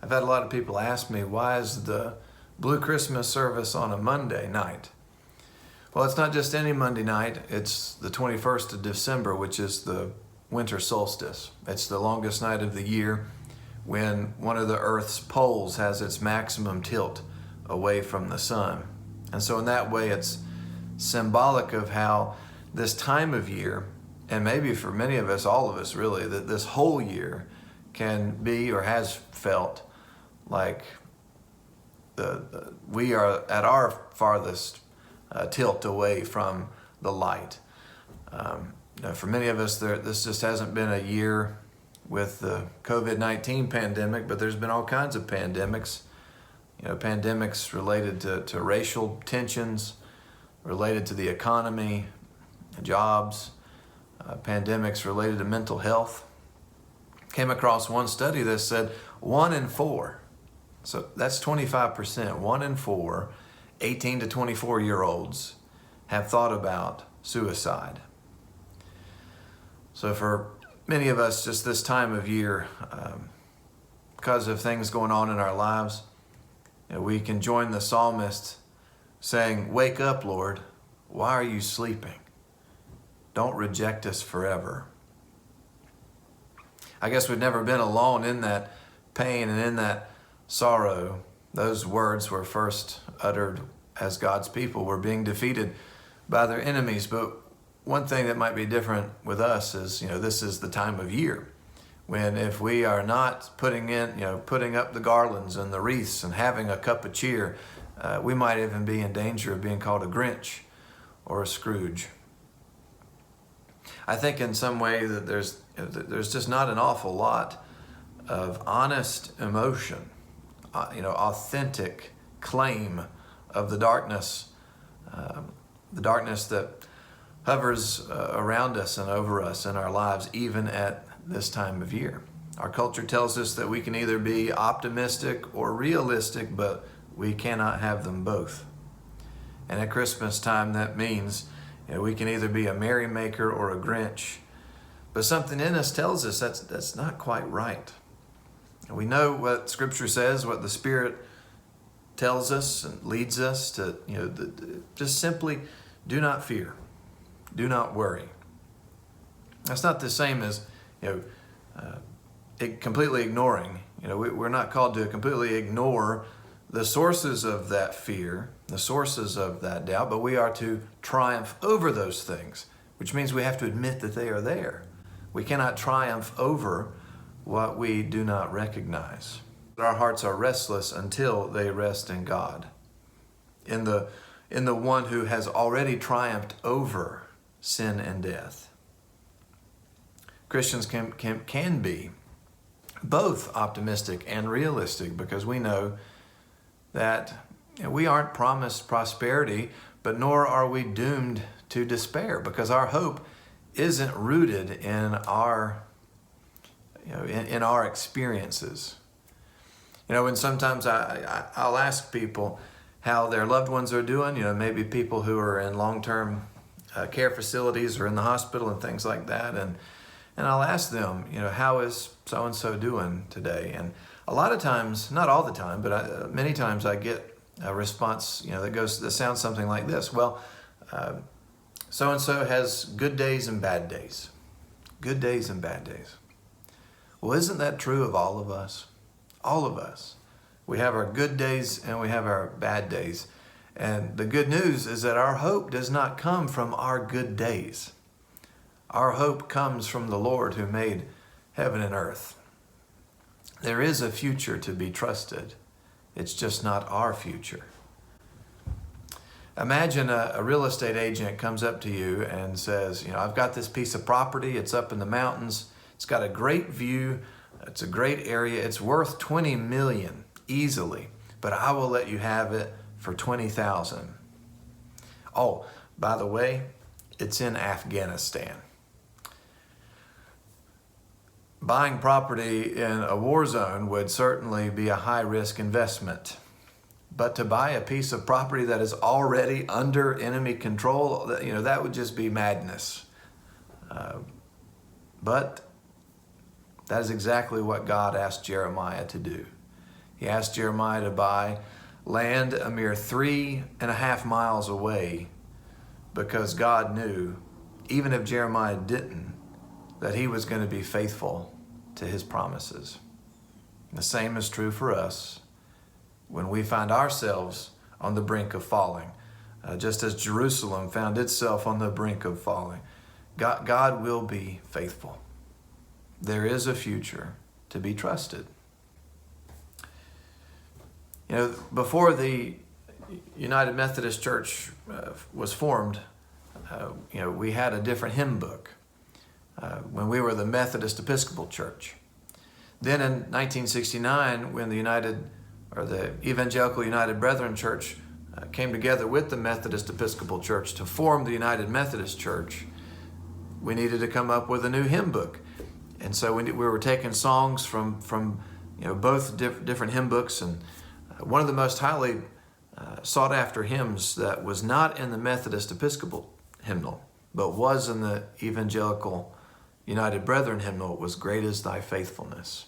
I've had a lot of people ask me, why is the Blue Christmas service on a Monday night? Well, it's not just any Monday night. It's the 21st of December, which is the winter solstice. It's the longest night of the year when one of the Earth's poles has its maximum tilt away from the sun. And so in that way, it's symbolic of how this time of year, and maybe for many of us, all of us really, that this whole year can be or has felt like we are at our farthest tilt away from the light. For many of us, this just hasn't been a year with the COVID-19 pandemic, but there's been all kinds of pandemics. Pandemics related to racial tensions, related to the economy, jobs, pandemics related to mental health. Came across one study that said 1 in 4, so that's 25%, 1 in 4 18 to 24-year-olds have thought about suicide. So for many of us, just this time of year, because of things going on in our lives, we can join the psalmist saying, "Wake up, Lord, why are you sleeping? Don't reject us forever." I guess we've never been alone in that pain and in that sorrow. Those words were first uttered as God's people were being defeated by their enemies. But one thing that might be different with us is, this is the time of year when if we are not putting up the garlands and the wreaths and having a cup of cheer, we might even be in danger of being called a Grinch or a Scrooge. I think in some way that there's just not an awful lot of honest emotion, authentic claim of the darkness that hovers around us and over us in our lives, even at this time of year. Our culture tells us that we can either be optimistic or realistic, but we cannot have them both. And at Christmas time, that means we can either be a merrymaker or a Grinch. But something in us tells us that's not quite right. And we know what Scripture says, what the Spirit tells us and leads us to, just simply do not fear, do not worry. That's not the same as, completely ignoring. We're not called to completely ignore the sources of that fear, the sources of that doubt, but we are to triumph over those things, which means we have to admit that they are there. We cannot triumph over what we do not recognize. Our hearts are restless until they rest in God, in the one who has already triumphed over sin and death. Christians can be both optimistic and realistic because we know that we aren't promised prosperity, but nor are we doomed to despair, because our hope isn't rooted in our experiences. When sometimes I'll ask people how their loved ones are doing, maybe people who are in long-term care facilities or in the hospital and things like that, and I'll ask them, how is so-and-so doing today? And a lot of times, not all the time, but many times I get a response, that sounds something like this. Well, so-and-so has good days and bad days. Good days and bad days. Well, isn't that true of all of us? All of us. We have our good days and we have our bad days. And the good news is that our hope does not come from our good days. Our hope comes from the Lord who made heaven and earth. There is a future to be trusted. It's just not our future. Imagine a real estate agent comes up to you and says, I've got this piece of property. It's up in the mountains. It's got a great view. It's a great area. It's worth $20 million easily, but I will let you have it for $20,000. Oh, by the way, it's in Afghanistan. Buying property in a war zone would certainly be a high-risk investment. But to buy a piece of property that is already under enemy control, that would just be madness. But that is exactly what God asked Jeremiah to do. He asked Jeremiah to buy land a mere 3.5 miles away, because God knew, even if Jeremiah didn't, that he was going to be faithful to his promises. The same is true for us when we find ourselves on the brink of falling. Just as Jerusalem found itself on the brink of falling, God will be faithful. There is a future to be trusted. You know, before the United Methodist Church was formed, we had a different hymn book when we were the Methodist Episcopal Church. Then in 1969, when the Evangelical United Brethren Church came together with the Methodist Episcopal Church to form the United Methodist Church, we needed to come up with a new hymn book. And so we were taking songs from both different hymn books, and one of the most highly sought after hymns that was not in the Methodist Episcopal hymnal, but was in the Evangelical United Brethren hymnal, was "Great is Thy Faithfulness."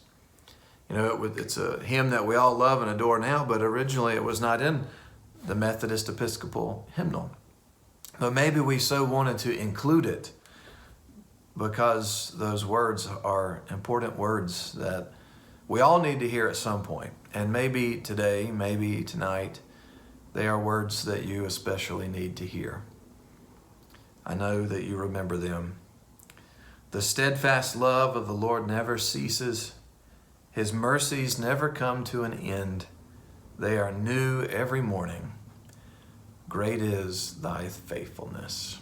It's a hymn that we all love and adore now, but originally it was not in the Methodist Episcopal hymnal. But maybe we so wanted to include it because those words are important words that we all need to hear at some point. And maybe today, maybe tonight, they are words that you especially need to hear. I know that you remember them. The steadfast love of the Lord never ceases. His mercies never come to an end. They are new every morning. Great is thy faithfulness.